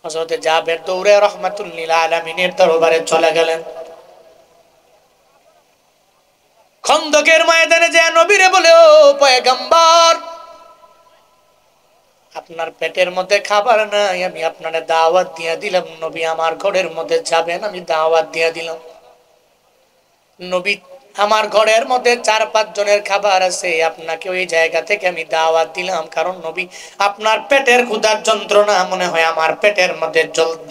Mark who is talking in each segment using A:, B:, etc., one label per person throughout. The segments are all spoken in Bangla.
A: হযরত জাবের দৌড়ে রাহমাতুল লিল আলামিনের দরবারে চলে গেলেন। খন্দকের ময়দানে যে নবীরে বলে, ও পয়গম্বর, আপনার পেটের মধ্যে খাবার নাই, আমি আপনারে দাওয়াত দিয়ে দিলাম, নবী আমার ঘরের মধ্যে যাবেন, আমি দাওয়াত দিয়ে দিলাম। নবী, আমার ঘরের মধ্যে 4-5 জনের খাবার আছে, আপনাকে ওই জায়গা থেকে আমি দাওয়াত দিলাম, কারণ নবী আপনার পেটের ক্ষুধার যন্ত্রণা মনে হয় আমার পেটের মধ্যে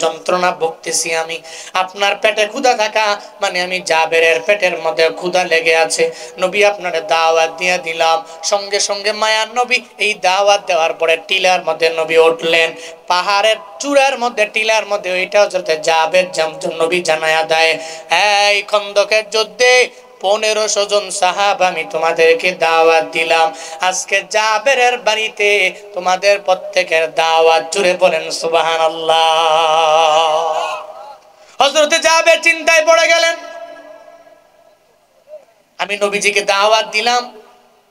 A: যন্ত্রণা ভুগতেছি আমি। আপনার পেটে ক্ষুধা থাকা মানে আমি জাবেরের পেটের মধ্যে ক্ষুধা লেগে আছে, নবী আপনারে দাওয়াত দিয়ে দিলাম। সঙ্গে সঙ্গে মায়ার নবী এই দাওয়াত দেওয়ার পরে টিলার মধ্যে নবী উঠলেন। পাহাড়ের চূড়ার মধ্যে, টিলার মধ্যে, ওইটা হচ্ছে জাবের নবী জানায়া দেয়, এই খন্দকের যুদ্ধে 1500 জন সাহাবা আমি তোমাদেরকে দাওয়াত দিলাম, আজকে জাবেরের বাড়িতে তোমাদের প্রত্যেকের দাওয়াত। জুড়ে বলেন সুবহানাল্লাহ। হযরত জাবের চিন্তায় পড়ে গেলেন, আমি নবীজিকে দাওয়াত দিলাম,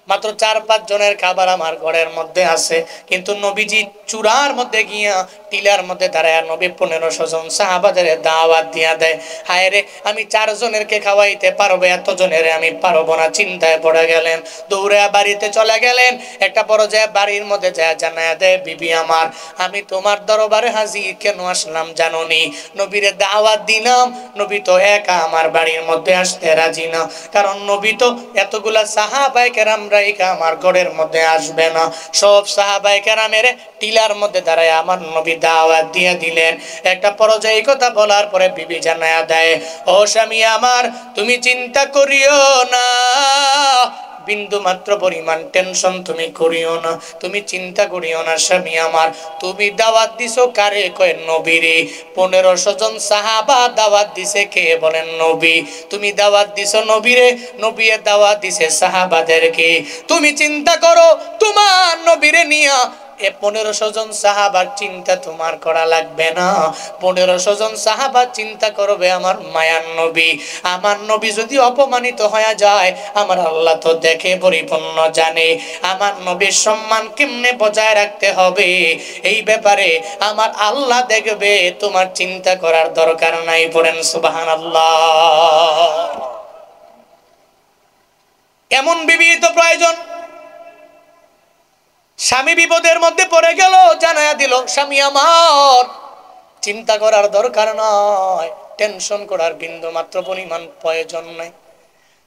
A: মাত্র 4-5 জনের খাবার আমার ঘরের মধ্যে আছে, কিন্তু নবীজি চূড়ার মধ্যে গিয়া টিলার মধ্যে দাঁড়ায় নবী 1500 জন সাহাবাদের দাওয়াত দিয়া দেয়। হায় রে, আমি 4 জনেরকে খাওয়াইতে পারবো, এত জনের আমি পারবো না। চিন্তায় পড়ে গেলেন, দৌড়ে বাড়িতে চলে গেলেন। একটা পর্যায়ে বাড়ির মধ্যে যায় জানায়া দেয়, বিবি আমার, আমি তোমার দরবারে হাজির কেন আসলাম জানোনি? নবীরে দাওয়াত দিলাম, নবী তো একা আমার বাড়ির মধ্যে আসতে রাজি না, কারণ নবী তো এতগুলা সাহাবায়ে কেরাম রাইখা আমার ঘরের মধ্যে আসবে না। সব সাহাবায়ে কেরামের টিলার মধ্যে দাঁড়ায় আমার নবী দাওয়াত দিয়ে দিলেন। একটা পর্যায়ে কথা বলার পরে বিবি জানায়া দেয়, ও স্বামী আমার, তুমি চিন্তা করিও না, বিন্দু মাত্র পরিমাণ টেনশন তুমি করিও না, তুমি চিন্তা করিও না স্বামী আমার। তুমি দাওয়াত দিছো কারে? কয় নবীরে। 1500 জন সাহাবা দাওয়াত দিছে কে? বলেন নবী। তুমি দাওয়াত দিছো নবীরে, নবী দাওয়াত দিছে সাহাবাদেরকে। তুমি চিন্তা করো তোমার নবীরে নিয়া, 1500 জন সাহাবার চিন্তা তোমার করা লাগবে না। 1500 জন সাহাবা চিন্তা করবে আমার মায়ার নবী। আমার নবী যদি অপমানিত হয়ে যায়, আমার আল্লাহ তো দেখে পরিপূর্ণ জানে। আমার নবীর সম্মান কেমনে বজায় রাখতে হবে, এই ব্যাপারে আমার আল্লাহ দেখবে, তোমার চিন্তা করার দরকার নাই। পড়েন সুবহানাল্লাহ। এমন বিবি তো প্রয়োজন। স্বামী বিপদের মধ্যে পড়ে গেল, জানায়া দিল, স্বামী আমার, চিন্তা করার দরকার নয়, টেনশন করার বিন্দু মাত্র পরিমাণ প্রয়োজন নাই।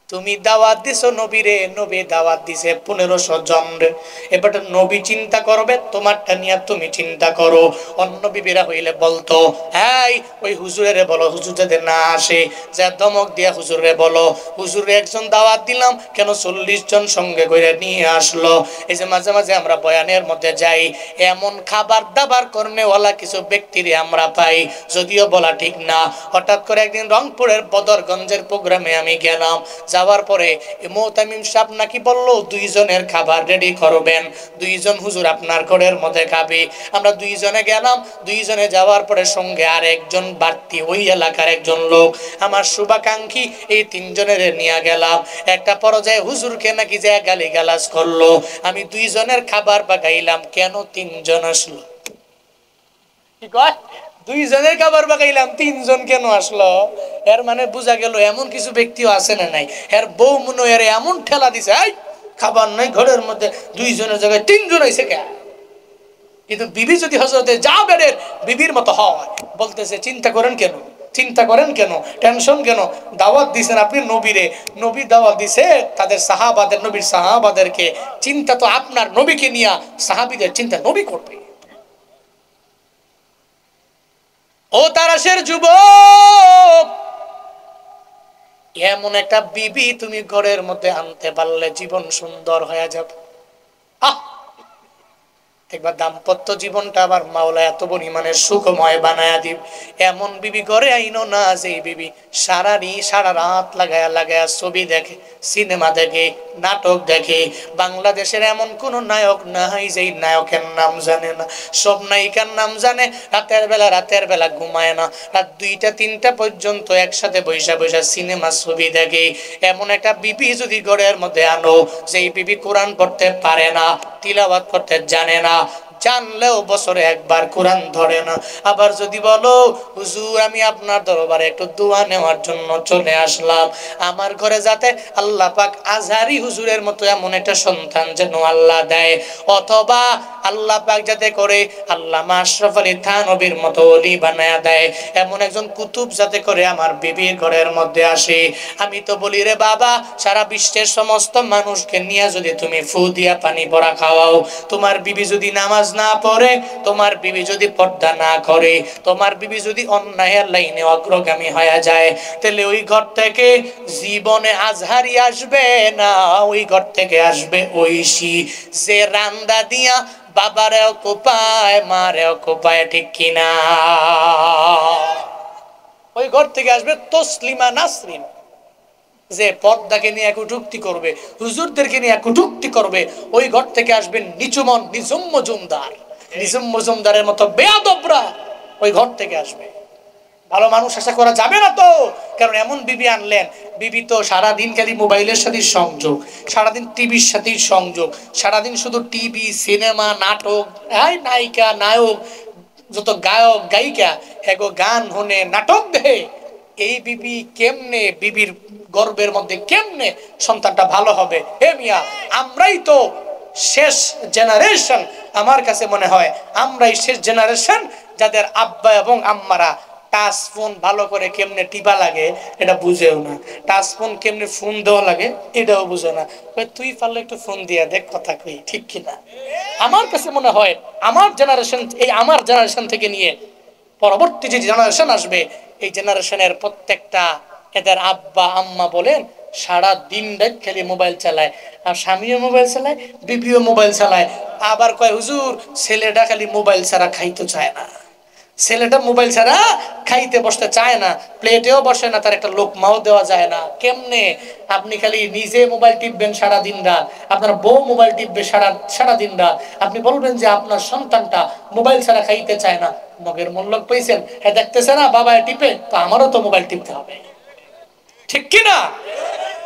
A: তুমি দাওয়াত দিছো নবীরে, নবী দাওয়াত দিছে 1500 জন রে। এবার নবী চিন্তা করবে, তোমারটা নিয়ে তুমি চিন্তা করো। অন্য বিবিরা হইলে বলতো, এই ওই হুজুরে বলো, হুজুর যাতে না আসে, যা ধমক দিয়া হুজুরে বলো, হুজুরে একজন দাওয়াত দিলাম কেন 40 জন সঙ্গে করে নিয়ে আসলো। এই যে মাঝে মাঝে আমরা বয়ানের মধ্যে যাই, এমন খাবার দাবার কর্নেওয়ালা কিছু ব্যক্তিরে আমরা পাই, যদিও বলা ঠিক না। হঠাৎ করে একদিন রংপুরের বদরগঞ্জের প্রোগ্রামে আমি গেলাম। যাওয়ার পরে মুতামিম সাহেব নাকি বলল 2 জনের খাবার রেডি করবেন, 2 জন হুজুর আপনার ঘরের মধ্যে খাবে। আমরা 2 জনে গেলাম। 2 জনে যাওয়ার পরে সঙ্গে আর একজন বাড়তি, ওই এলাকার একজন লোক, আমার শুভাকাঙ্ক্ষী, এই 3 জনের নিয়ে গেলাম। একটা পর্যায়ে হুজুরকে নাকি যে গালি গালাজ করলো। আমি 2 জনের খাবার পাকাইলাম, কেন 3 জন আসলো? কি কয়? 2 জনের খাবার পাকাইলাম, 3 জন কেন আসলো? এর মানে বোঝা গেল এমন কিছু ব্যক্তিও আছে না নাই, এর বউ মনে এর এমন ঠেলা দিছে, এই খাবার নাই ঘরের মধ্যে, 2 জনের জায়গায় 3 জন হইছে কে? কিন্তু বিবি যদি হযরতে জাবেরের বিবির মতো হয়, বলতেছে চিন্তা করেন কেন, চিন্তা করেন কেন, টেনশন কেন? দাওয়াত দিছেন আপনি নবীরে, নবী দাওয়াত দিছে তাদের সাহাবাদের, নবীর সাহাবাদেরকে। চিন্তা তো আপনার নবীকে নিয়া, সাহাবীদের চিন্তা নবী করবে। ও তারাশের যুবক, এমন একটা বিবি তুমি ঘরের মধ্যে আনতে পারলে জীবন সুন্দর হয়ে যাবে। একবার দাম্পত্য জীবনটা আবার মাওলা এত পরিমাণে সুখময় বানায়া দিব। এমন বিবি ঘরে আইনো না যে বিবি সারা রাত লাগায়া ছবি দেখে, সিনেমা দেখে, নাটক দেখে। বাংলাদেশের এমন কোন নায়ক নাই যে নায়কের নাম জানে না, সব নায়িকার নাম জানে। রাতের বেলা ঘুমায় না, রাত 2টা-3টা পর্যন্ত একসাথে বৈশা সিনেমা ছবি দেখে। এমন একটা বিবি যদি ঘরের মধ্যে আনো, যেই বিবি কোরআন পড়তে পারে না, তিলাওয়াত করতে জানে না, জানলেও বছরে একবার কোরআন ধরে না। আবার যদি বলো হুজুর আমি আপনার দরবারে একটু দোয়া নেওয়ার জন্য চলে আসলাম, আমার ঘরে যাতে আল্লাহ পাক আজহারি হুজুরের মতো এমন একটা সন্তান যেন আল্লাহ দেয়, অথবা আল্লাহ পাক যাতে করে আল্লামা আশরাফ আলী থানভীর মতো ওলি বানায়া দেয়, এমন একজন কুতুব যাতে করে আমার বিবির ঘরের মধ্যে আসে। আমি তো বলি রে বাবা, সারা বিশ্বের সমস্ত মানুষকে নিয়ে যদি তুমি ফু দিয়া পানি ভরা খাওয়াও, তোমার বিবি যদি নামাজ না পড়ে, তোমার বিবি যদি পর্দা না করে, তোমার বিবি যদি অন্যায়ের লাইনে অগ্রগামী হয়ে যায়, তাহলে ওই ঘর থেকে জীবনে আজহারি আসবে না, ওই ঘর থেকে আসবে ঐশী, যে রান্দা দিয়া বাবারেও কোপায় মারেও কোপায়, ঠিক কিনা? ওই ঘর থেকে আসবে তসলিমা নাসরিন, যে পর্দাকে নিয়ে কটূক্তি করবে, হুজুরদেরকে নিয়ে কটূক্তি করবে। ওই ঘর থেকে আসবেন নিচুমন নিঝুম মজুমদার, নিঝুম মজুমদারের মতো বেয়াদবরা ওই ঘর থেকে আসবে। ভালো মানুষ আশা করা যাবে না তো, কারণ এমন বিবি আনলেন, বিবি তো সারাদিন খালি মোবাইলের সাথে সংযোগ, সারাদিন টিভির সাথে সংযোগ, সারাদিন শুধু টিভি সিনেমা নাটক, নায়িকা নায়ক যত গায়ক গায়িকা এগো গান হনে নাটক দেহে। এই বিবি কেমনে, বিবির গর্বের মধ্যে কেমনে সন্তানটা ভালো হবে? হে মিয়া, আমরাই তো শেষ জেনারেশন। আমার কাছে মনে হয় আমরাই শেষ জেনারেশন যাদের আব্বা এবং আম্মারা টাচ ফোন ভালো করে কেমনে টিপা লাগে এটা বুঝেও না, টাচ ফোন কেমনে ফোন দেওয়া লাগে এটাও বুঝে না। তুই পারলে একটু ফোন দিয়া দেখ, কথা কই, ঠিক কিনা? আমার কাছে মনে হয় আমার জেনারেশন, এই আমার জেনারেশন থেকে নিয়ে পরবর্তী যে জেনারেশন আসবে, এই জেনারেশনের প্রত্যেকটা এদের আব্বা আম্মা বলেন সারা দিন রাত খালি মোবাইল চালায়, আর স্বামীও মোবাইল চালায়, বিবিও মোবাইল চালায়। আবার কয় হুজুর ছেলেটা খালি মোবাইল ছাড়া খাইতে চায় না, ছেলেটা মোবাইল ছাড়া খাইতে বসতে চায় না, প্লেটেও বসে না, তার একটা লোকমাও দেওয়া যায় না। কেমনে? আপনি খালি নিজে মোবাইল টিপবেন সারা দিন রাত, আপনার বউ মোবাইল টিপবে সারা দিন রাত, আপনি বলবেন যে আপনার সন্তানটা মোবাইল ছাড়া খাইতে চায় না। মগের মূল্য পাইছেন, হ্যাঁ দেখতেছে না বাবা টিপে, তো আমারও তো মোবাইল টিপতে হবে, ঠিক কিনা?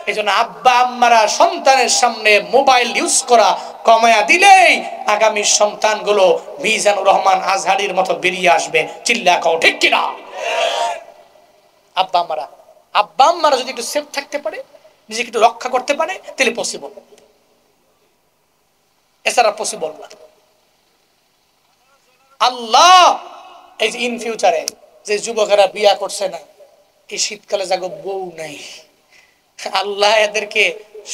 A: এই জন্য আব্বা আম্মারা সন্তানের সামনে মোবাইল ইউজ করা কমায়া দিলেই আগামী সন্তানগুলো মিজানুর রহমান আজহারির মতো বেরিয়ে আসবে। চিল্লা কও, ঠিক কিনা? আব্বা আম্মারা যদি একটু সেফ থাকতে পারে, নিজেকে একটু রক্ষা করতে পারে, তাহলে পসিবল, এছাড়া পসিবল না। আল্লাহ এই যে ইন ফিউচারে যে যুবকেরা বিয়া করছে না, এই শীতকালে যাগো বউ নাই, আল্লাহ এদেরকে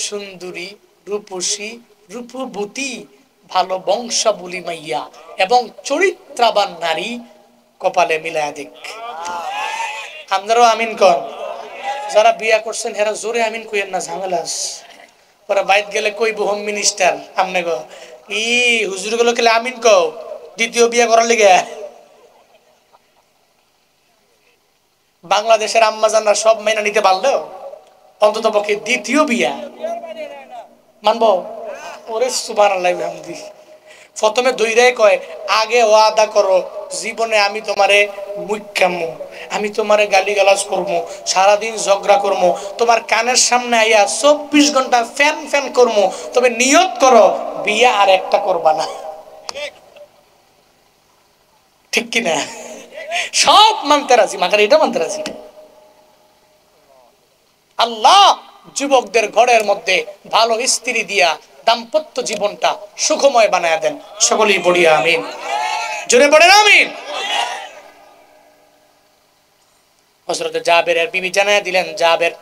A: সুন্দরী, রূপসী, রূপবতী, ভালো বংশাবলী মাইয়া এবং চরিত্রবান নারী কপালে মিলায়া দেখ। আপনারাও আমিন কন। যারা বিয়া করছেন হেরা জোরে আমিন কইেন না, ঝামেলাস। ওরা বাইত গেলে কইব হোম মিনিস্টার আমনে গো ই হুজুর গুলো খেলে আমিন কও দ্বিতীয় বিয়া করার লিগে। বাংলাদেশের আম্মাজানরা সব মেনে নিতে পারলেও অন্তত পক্ষে দ্বিতীয় বিয়া মানবো? ওরে সুবহানাল্লাহ বিহামদি। প্রথমে দইরাই কয় আগে ওয়াদা করো জীবনে আমি তোমারে মুখ্যামু, আমি তোমারে গালিগালাজ করবো, সারাদিন ঝগড়া করবো, তোমার কানের সামনে আইয়া 24 ঘন্টা ফ্যান ফ্যান করবো, তবে নিয়ত করো বিয়া আর একটা করবা না, ঠিক কিনা? সব মানতে রাজি, মাকার এটা মানতে রাজি। আল্লাহ যুবকদের ঘরের মধ্যে ভালো স্ত্রী দিয়া দাম্পত্য জীবনটা সুখময় বানায় দেন। সকলেই পড়ি আমিন, জোরে পড়েন আমিন। হযরত জাবেরের বিবি জানায়া দিলেন, জাবের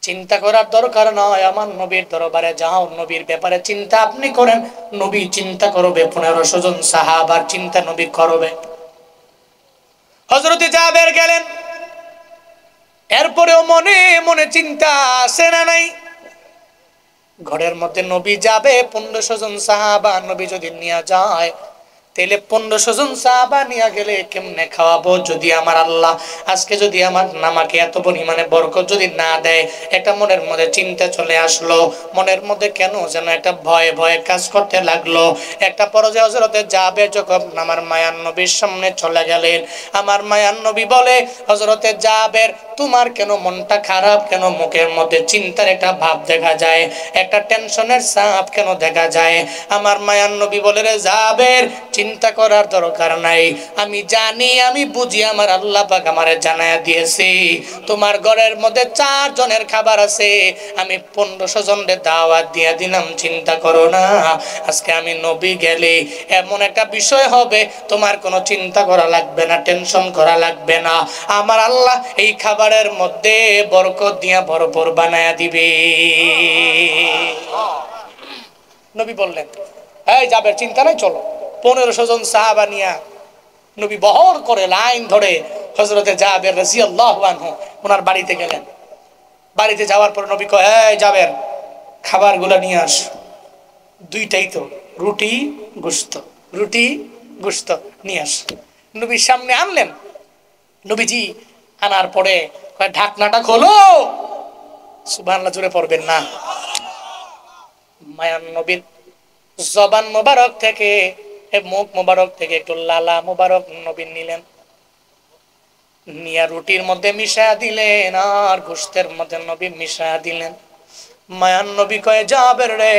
A: চিন্তা করার দরকার নয়, আমার নবীর দরবারে যাও, নবীর ব্যাপারে চিন্তা আপনি করেন, নবী চিন্তা করবে, 1500 জন সাহাবার চিন্তা নবী করবে। হযরত জাবের গেলেন, এরপরেও মনে মনে চিন্তা আসে না নাই? ঘরের মধ্যে নবী যাবে, 1500 জন সাহাবা নবী যদি নিয়ে যায়, তাইলে 1500 জন সাহাবা নিয়ে গেলে কেমনে খাওয়াবো? যদি আমার আল্লাহ আজকে যদি আমার নামাকে এত পরিমাণে বরকত যদি না দেয়, একটা মনের মধ্যে চিন্তা চলে আসলো, মনের মধ্যে কেন যেন একটা ভয় ভয় কাজ করতে লাগলো। একটা পর্যায়ে হযরতে জাবের যখন আমার মায়ার নবীর সামনে চলে গেলেন, আমার মায়ার নবী বলে, হযরতে জাবের তোমার কেন মনটা খারাপ, কেন মুখের মধ্যে চিন্তার একটা ভাব দেখা যায়, একটা টেনশনের ছাপ কেন দেখা যায়? আমার মায়ার নবী বলে, রে জাবের চিন্তা করার দরকার নাই, আমি জানি আমি বুঝি, আমার আল্লাহ পাক আমারে জানায়া দিয়েছে তোমার ঘরের মধ্যে 4 জনের খাবার আছে, আমি 1500 জনের দাওয়াত দিয়ে দিলাম, চিন্তা করো না। আজকে আমি নবী গেলে এমন একটা বিষয় হবে, তোমার কোনো চিন্তা করা লাগবে না, টেনশন করা লাগবে না, আমার আল্লাহ এই খাবারের মধ্যে বরকত দিয়া ভরপুর বানায়া দিবে। নবী বললেন, এই জাবের চিন্তা নাই, চলো। 1500 জন সাহাবা নিয়া নবী বহর করে লাইন ধরে হযরতে জাবের রাদিয়াল্লাহু আনহু ওনার বাড়িতে গেলেন। বাড়িতে যাওয়ার পর নবী কয়, এই জাবের খাবারগুলো নিয়ে আস। দুইটাই তো, রুটি গোশত, রুটি গোশত নিয়ে আস। নবীর সামনে আনলেন। নবীজি আনার পরে কয়, ঢাকনাটা খোলো। সুবহানাল্লাহ জোরে পড়বেন না। মায়ান নবীর জবান মোবারক থেকে, মুখ মোবারক থেকে একটু লালা মোবারক নবী নিলেন, নিয়া রুটির মধ্যে মিশা দিলেন আর গোশতের মধ্যে নবী মিশা দিলেন। মায়ান নবী কয়ে, জাবের রে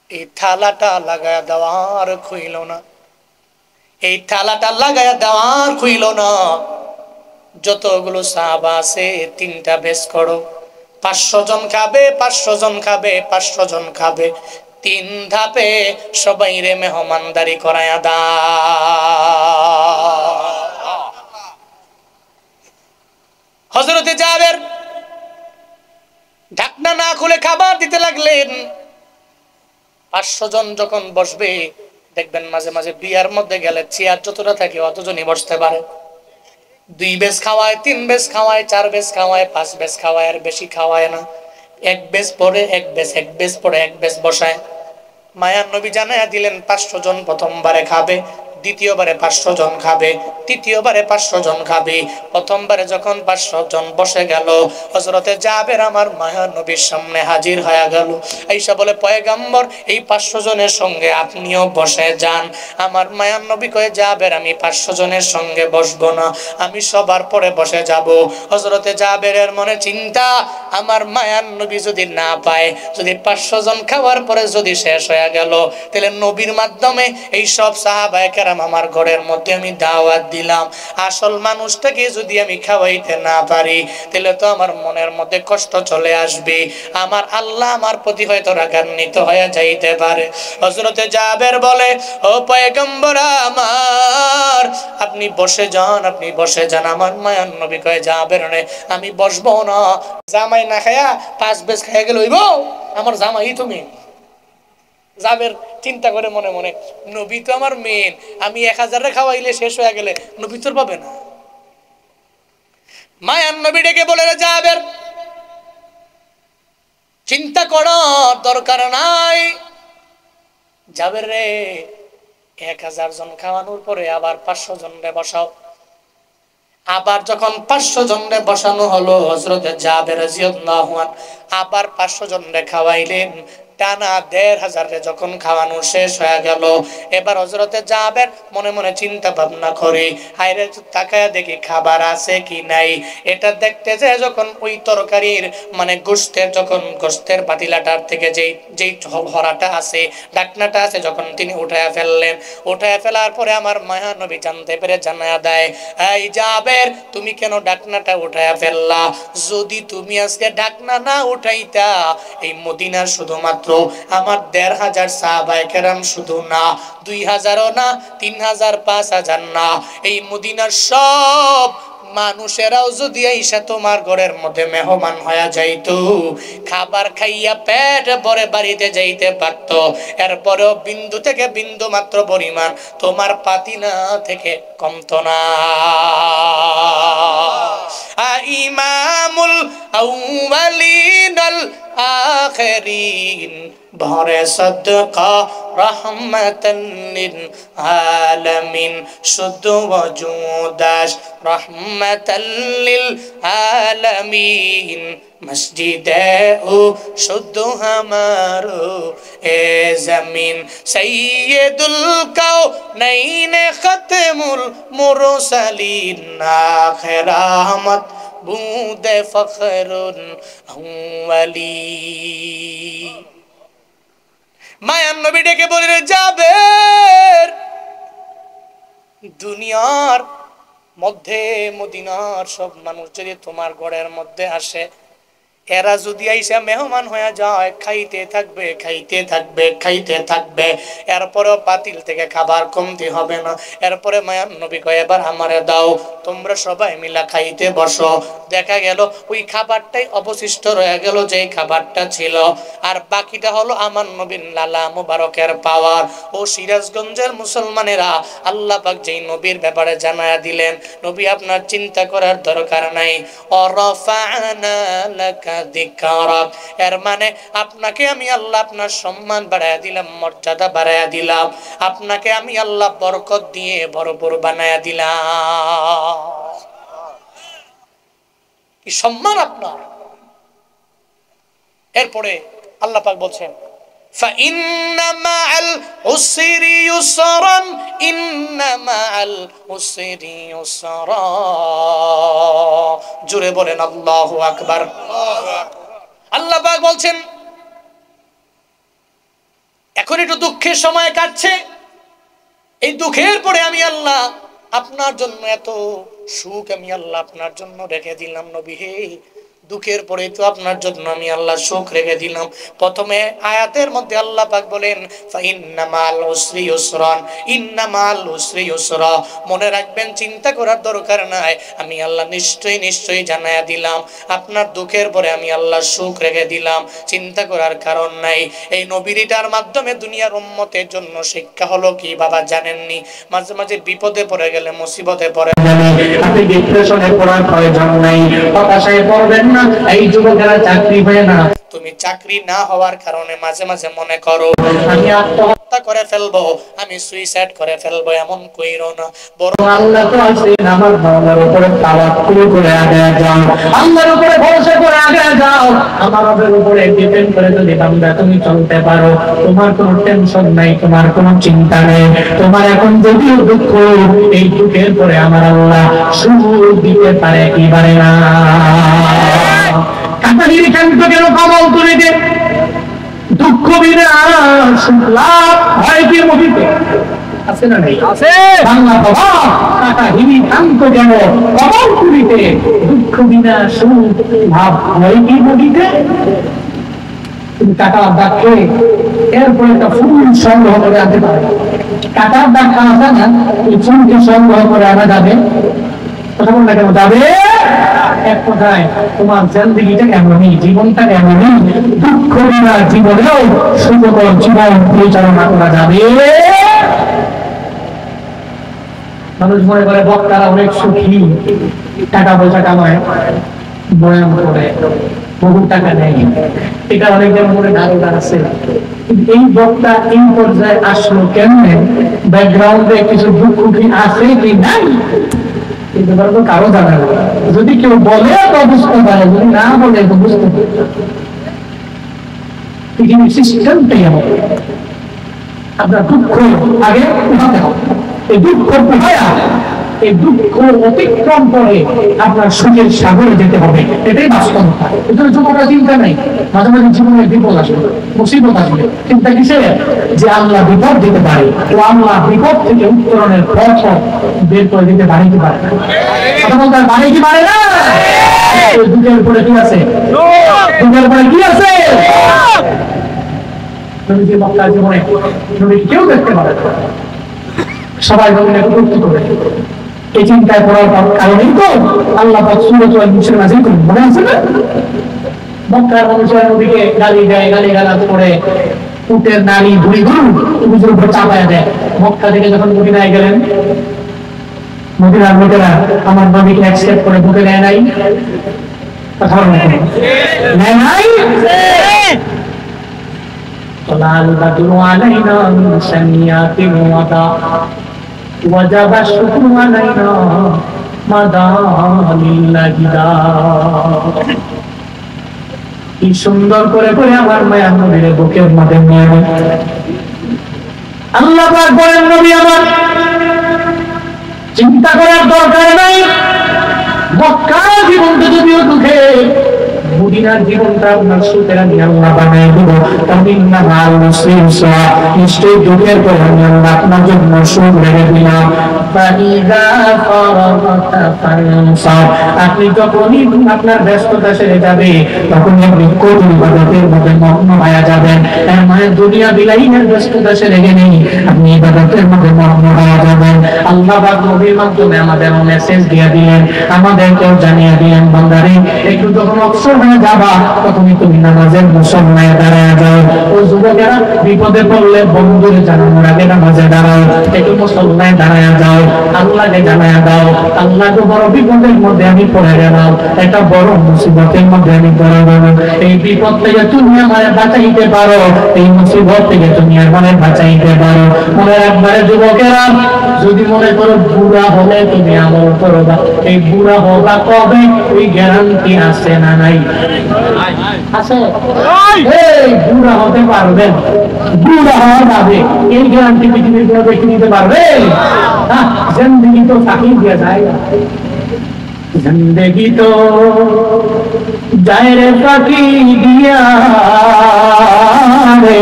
A: এই থালাটা লাগায়া দেওয়ার খুইল না, এই থালাটা লাগায়া দেওয়ার খুইল না। যতগুলো সাহাবা আছে 3টা বেশ করো, 500 জন খাবে, 500 জন খাবে, 500 জন খাবে, 3 ধাপে সবাই রে মেহমানদারি করায়া দাও। হযরতে জাবের ঢাকনা না খুলে খাবার দিতে লাগলেন। 500 জন যখন বসবে, দেখবেন মাঝে মাঝে বিয়ার মধ্যে গেলে চেয়ার যতটা থাকে অতজনই বসতে পারে। 2 বেশ খাওয়ায়, 3 বেশ খাওয়ায়, 4 বেশ খাওয়ায়, 5 বেশ খাওয়ায়, আর বেশি খাওয়ায় না। 1 বেশ পরে 1 বেশ, 1 বেশ পরে 1 বেশ বসায়। মায়ার নবী জানায়া দিলেন 500 জন প্রথমবারে খাবে, দ্বিতীয়বারে 500 জন খাবে, তৃতীয়বারে 500 জন খাবে। প্রথমবারে যখন 500 জন বসে গেল, হযরতে জাবের আমার মায়ার নবীর সামনে হাজির হয়ে গেল। আয়েশা বলে, পয়গম্বর এই 500 জনের সঙ্গে আপনিও বসে যান। আমার মায়ার নবী কয়ে, জাবের আমি 500 জনের সঙ্গে বসবো না, আমি সবার পরে বসে যাব। হযরতে জাবেরের মনে চিন্তা, আমার মায়ার নবী যদি না পায়, যদি 500 জন খাওয়ার পরে যদি শেষ হয়ে গেল, তাহলে নবীর মাধ্যমে এই সব সাহাবায়ে কেরাম আমার ঘরের মধ্যে আমি দাওয়াত দিলাম, আসল মানুষটাকে যদি আমি খাওয়াইতে না পারি, তাহলে তো আমার মনের মধ্যে কষ্ট চলে আসবে, আমার আল্লাহ আমার প্রতি হয়তো রাগান্বিত হয়ে যাইতে পারে। হযরতে জাবের বলে, ও পয়গম্বর আমার, আপনি বসে যান, আপনি বসে যান। আমার মায়ার নবী কয়, জাবের রে আমি বসবো না, জামাই না খায়া 5 বেশ খাইয়া গেল হইব, আমার জামাই তুমি। জাবের চিন্তা করে মনে মনে, নবী তো আমার মেন, আমি 1000 খাওয়াইলে শেষ হয়ে গেলে নবী তোর পাবে না। মায়ার নবী ডেকে বলে, জাবের চিন্তা করার দরকার নাই, জাবের রে 1000 জন খাওয়ানোর পরে আবার 500 জন রে বসাও। আবার যখন 500 জন রে বসানো হলো, হযরতে জাবের রাদিয়াল্লাহু আনহু আবার 500 জন রে খাওয়াইলেন। টানা 1500 রে যখন খাওয়ানো শেষ হয়ে গেল, এবার হযরতে জাবের মনে মনে চিন্তা ভাবনা করে, হায়রে তাকায়া দেখি খাবার আছে কি নাই। এটা দেখতে যায় যখন ওই তরকারির মানে গোশতের, যখন গোশতের পাতিলাটার থেকে যেই হরাটা আছে, ঢাকনাটা আছে, যখন তিনি উঠায়া ফেললেন, উঠায়া ফেলার পরে আমার মায়া নবী জানতে পেরে জানায়া দেয়, এই জাবের তুমি কেন ঢাকনাটা উঠায়া ফেললা? যদি তুমি আজকে ঢাকনা না উঠাইতা, এই মদিনার শুধুমাত্র আমার 1500 সাহাবায়ে কেরাম শুধু না, 2000ও না, 3000, 5000 না, এই মদিনার সব মানুষেরাও যদি আইসা তোমার ঘরের মধ্যে মেহমান হয়ে যাইতো, খাবার খাইয়া পেট ভরে বাড়িতে যাইতে পারত, এরপরেও বিন্দু থেকে বিন্দু মাত্র পরিমাণ তোমার পাতিলা থেকে কমতো না। ইমামুল আউয়ালিনাল আখিরিন ভরে সদকা রহমাতান লিল আলামিন শুদ্ধ ওজুদাস রহমাতাল লিল আলামিন মসজিদে ও শুদ্ধ হামারো এ জমিন সৈয়দুল কাউনাইন খতমুল মুরসালিন আখির রহমত বুদে ফখরুল আউয়ালি। মায়ান নবী ডেকে বলে যাবে দুনিয়ার মধ্যে মদিনার সব মানুষ যদি তোমার ঘরের মধ্যে আসে, এরা যদি আইসা মেহমান হয়ে যায়, খাইতে থাকবে খাইতে থাকবে খাইতে থাকবে, এরপরেও পাতিল থেকে খাবার কমতি হবে না। এরপরে মায়ান নবী কয় এবার আমারে দাও, তোমরা সবাই মিলা খাইতে বসো। দেখা গেল ওই খাবারটাই অবশিষ্ট রয়ে গেল যেই খাবারটা ছিল, আর বাকিটা হলো আমার নবীর লালা মুবারকের পাওয়ার। ও সিরাজগঞ্জের মুসলমানেরা, আল্লাহ পাক যেই নবীর ব্যাপারে জানায়া দিলেন, নবী আপনার চিন্তা করার দরকার নাই। অরফানা লাকা যিকরাক, এর মানে আপনাকে আমি আল্লাহ আপনার সম্মান বাড়ায়া দিলাম, মর্যাদা বাড়ায়া দিলাম, আপনাকে আমি আল্লাহ বরকত দিয়ে ভরপুর বানায়া দিলাম। কি সম্মান আপনার। এরপরে আল্লাহ পাক বলছেন ফাইন্না মাআল উসরি ইউসরান ইন্না মাআল উসরি ইউসরা। জোরে বলেন আল্লাহু আকবার। আল্লাহ পাক বলছেন এখন একটু দুঃখের সময় কাটছে, এই দুঃখের পরে আমি আল্লাহ আপনার জন্য এত সুখ আমি আল্লাহ আপনার জন্য রেখে দিলাম। নবী হে, দুঃখের পরে তো আপনার জন্য আমি আল্লাহ সুখ রেখে দিলাম। প্রথমে আয়াতের মধ্যে আল্লাহ পাক বলেন ফাইন্না মাআল উসরি ইউসরান, ইন্না মাআল উসরি ইউসরা। মনে রাখবেন, চিন্তা করার দরকার নাই, আমি আল্লাহ নিশ্চয়ই নিশ্চয়ই জানায়া দিলাম আপনার দুঃখের পরে আমি আল্লাহ সুখ রেখে দিলাম, চিন্তা করার কারণ নাই। এই নবীটার মাধ্যমে দুনিয়ার উম্মতের জন্য শিক্ষা হলো কি বাবা জানেননি? মাঝে মাঝে বিপদে পড়ে গেলে, মুসিবতে পড়ে গেলে আপনি ডিপ্রেশনে পড়ার প্রয়োজন নাই, হতাশায় পড়বেন না। এই যুবকেরা চাকরি হয় না, তুমি চাকরি না হওয়ার কারণে মাঝে মাঝে মনে করো আমি আত্মহত্যা করে ফেলবো, আমি সুইসাইড করে ফেলবো, এমন কইরো না। বরং আল্লাহ তো আছেন, আমার মাওলার উপরে তাওয়াক্কুল করে আগে যাও, আল্লাহর উপরে ভরসা করে আগে যাও। আমার রবের উপরে ডিপেন্ড করে যদি বান্দা তুমি চলতে পারো, তোমার কোনো টেনশন নাই, তোমার কোনো চিন্তা নেই। তোমার এখন যদিও দুঃখ, এই দুঃখের পরে আমার আল্লাহ সুখ দিতে পারে কি পারে না। কাটারির কান্ত কেন কমল তুলে দে, দুঃখ বিনা সুখ লাভ হয় কি মহিতে আছে না নেই? আছে। বাংলা বাবা কাটারির কান্ত কেন কমল তুলিতে, দুঃখ বিনা সুখ লাভ হয় কি মহিতে। তুমি কাটার দাগ খেয়ে এরপরে একটা ফুল সংগ্রহ করে আনতে পারে। কাটার দাগ খাওয়া যায় না, এই ফুলকে সংগ্রহ করে আনা যাবে? কথা বল না কেন যাবে? এক কথায় তোমার জিন্দেগিটা এমনই, জীবনটা এমনই, দুঃখ বিনা জীবনেও সুখকর জীবন পরিচালনা করা যাবে। মানুষ মনে করে বক্তারা অনেক সুখী, টাকা পয়সা কামায়, বয়ান করে, বহু টাকা নেয়, এটা অনেকের মনে ধারণা আছে। কিন্তু এই বক্তা এই পর্যায়ে আসলো কেমনে, ব্যাকগ্রাউন্ডে কিছু দুঃখ কি আছে কি নাই, এই ব্যাপারে তো কারো জানা নেই। যদি কেউ বলে তো বুঝতে পারে, যদি না বলে তো বুঝতে পারে। পৃথিবীর সিস্টেমটাই এমন। আপনার দুঃখ আগে উঠাতে হবে, এই দুঃখ উঠায়া এই দুঃখ অতিক্রম করে আপনার সুখের সাগরে যেতে হবে, এটাই বাস্তবতা। এজন্য যুবকরা চিন্তা নেই, মাঝে মাঝে জীবনে বিপদ আসবে, মুসিবত আসবে, চিন্তা কিসে? যে আল্লাহ বিপদ দিতে পারে, ও আল্লাহ বিপদ থেকে উত্তরণের পথ বের করে দিতে পারে কি পারে না? কথা বলতে পারে কি পারে না? দুঃখের উপরে কি আছে? দুঃখের উপরে কি আছে? নবীজি মক্কার জীবনে নবী কেউ দেখতে পারে, সবাই নবীকে কটূক্তি করে। এই চিন্তায় পড়ার কারণেই তো আল্লাহ পাক সূরাতুল মুশরিক নাযিল করেন, মনে আছে না? মক্কার মানুষেরা নবীকে গালি দেয়, গালিগালাজ করে, উটের নারী বুড়ি গরু নবীর উপর চাপায়া দেয়। মক্কা থেকে যখন মদিনায় গেলেন,
B: মদিনার লোকেরা আমার নবীকে অ্যাকসেপ্ট করে বুকে নেয় নাই, কথা বলেন নেয় নাই। طلال بدر علينا من سنيات الوداع وجب الشكر علينا مدى لله কি সুন্দর করে করে আমার মায়ের নবীর বুকের মধ্যে নিয়ে আল্লাহ পাক বলেন, নবী আমার চিন্তা করার দরকার নাই, মক্কার জীবনটা যদিও দুঃখে, মদিনার জীবনটা আপনার সুখের আমি আল্লাহ বানাই দেব। তামিন্না মাল মুসলিম সাহ, নিশ্চয়ই দুঃখের পর আমি আল্লাহ আপনার জন্য সুখ রেখে দিলাম। আপনি যখনই আপনার ব্যস্ততা সেরে যাবে তখন আপনি কঠিন ইবাদতের মধ্যে মগ্ন হয়ে যাবেন। এর মানে দুনিয়া বিলাইনের ব্যস্ততা সেরে গেলে আপনি ইবাদতের মধ্যে মগ্ন হয়ে যাবেন। আল্লাহ পাক নবীর মাধ্যমে আমাদের মেসেজ দিয়ে দিলেন, আমাদেরকেও জানিয়ে দিলেন, বান্দারে একটু যখন অবসর হয়ে যাবা তখনই তুমি নামাজের মুসল্লায় দাঁড়ায় যাও। ও যুবকেরা বিপদে পড়লে বন্ধুর জানানোর আগে নামাজে দাঁড়াও, একটু মুসল্লায় দাঁড়ায় যাও, আল্লাহকে জানায় দাও, আল্লাহকে বড় বিপদের মধ্যে আমি পড়ে গেলাম, একটা বড় মুসিবতের মধ্যে আমি পড়ে গেলাম, এই বিপদ থেকে তুমি আমায় বাঁচাইতে পারো, এই মুসিবত থেকে তুমি আমায় বাঁচাইতে পারো। মনে একবারে যুবকেরা, যদি মনে করো বুড়া হলে তুমি আমল করবা, এই বুড়া হবা কবে ওই গ্যারান্টি আছে না নাই? আছে। এই বুড়া হতে পারবেন, বুড়া হওয়া যাবে, এই গ্যারান্টি পৃথিবীর কোনো ব্যক্তি নিতে পারবে? जिंदगी तो साकिब दिया जाएगा, जिंदगी तो जायरे फाकी दिया रे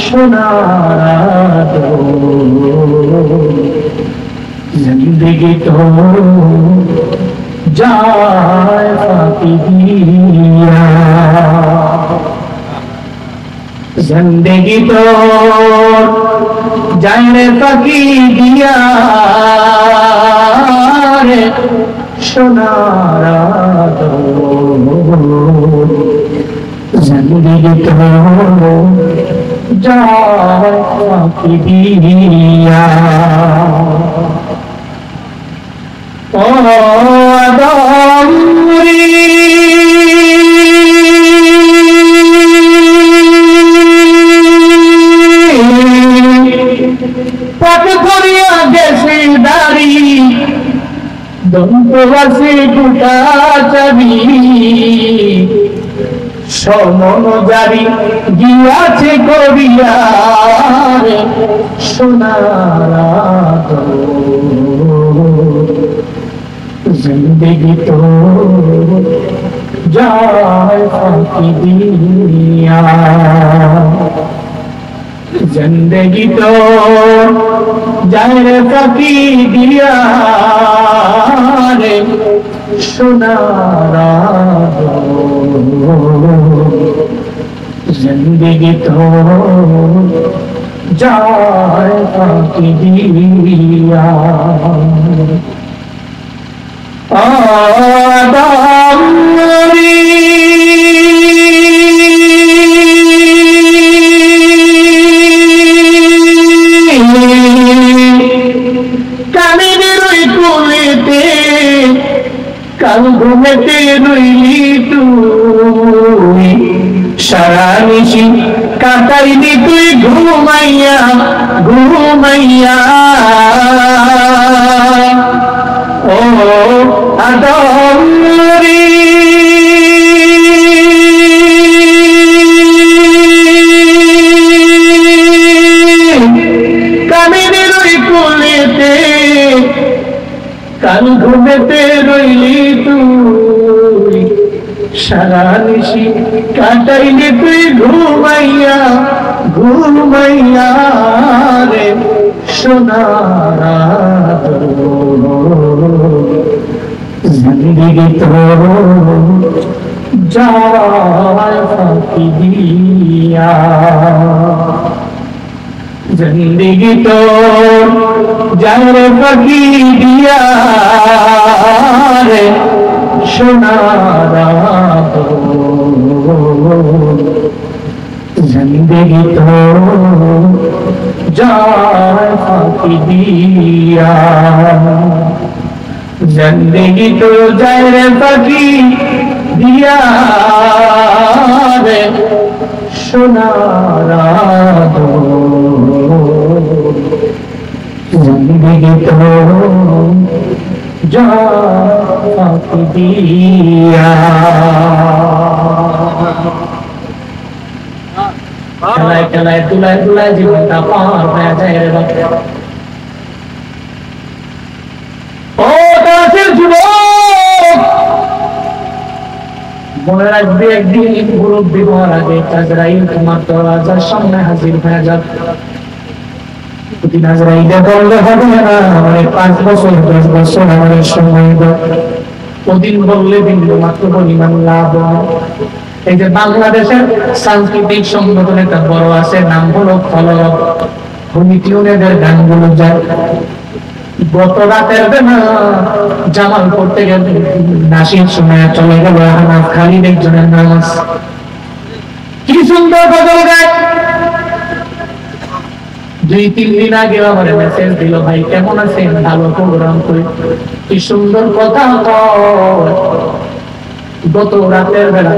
B: सोनारा दो, जिंदगी तो जाए फाकी दिया, जिंदगी तो जाने फाकी दिया रे सोनारा दो, जिंदगी तो जाए फाकी दिया। ओ आदमी দন্তবাসী গোটা চাবি সমনজারি গিয়াছে করিয়া রে সোনারা দো, জিন্দেগি তো যায় ফাঁকি দিয়া, जिंदगी तो जाए फाकी दिया रे सोनारा दो, जिंदगी तो जाए फाकी दिया। কাল ঘুমেতে রইলি তুই, সারা নিশি কাটাইলি তুই ঘুমাইয়া ঘুমাইয়া, ও আদম রে কামিনীর ওই কোলেতে কাল ঘুমেতে রইলি তুই, সারা নিশি কাটাইলি তুই ঘুমাইয়া ঘুমাইয়া রে সোনারা দো, জিন্দেগি তো যায় ফাঁকি দিয়া, जिंदगी तो जाए फाकी दिया रे सोनारा दो, जिंदगी तो जाए फाकी दिया। জিন্দগি তো যায় রে বাকি দিয়া রে সোনার জিন্দগি তো যায় দিয়া খেলায় খেলায় তুলায় তুলায় জীবনটা পার হয়ে যায় রে বাকি। ও কাছের যুবক, মনে রাখবে একদিন মুরব্বি হওয়ার আগে আজরাইল তোমার দরজার সামনে হাজির হয়ে যাবে। প্রতিদিন আজরাইলে বললে হবে না আমার 5 বছর 10 বছর আমার সময় দাও, ওদিন বললে বিন্দু মাত্র পরিমাণ লাভ। এই যে বাংলাদেশের সাংস্কৃতিক সংগঠন একটা বড় আছে, নাম হলো ফলক, হুমিটিউনের গানগুলো যায়। গত রাতের বেলা জামালপুর থেকে নাসির সময় চলে গেল হানাফ খালিদ একজনের নামাজ। কি সুন্দর গজল গায়। 2-3 দিন আগে আমার মেসেজ দিল, ভাই কেমন আছেন, ভালো প্রোগ্রাম করি, কি সুন্দর কথা কয়। গত রাতের বেলা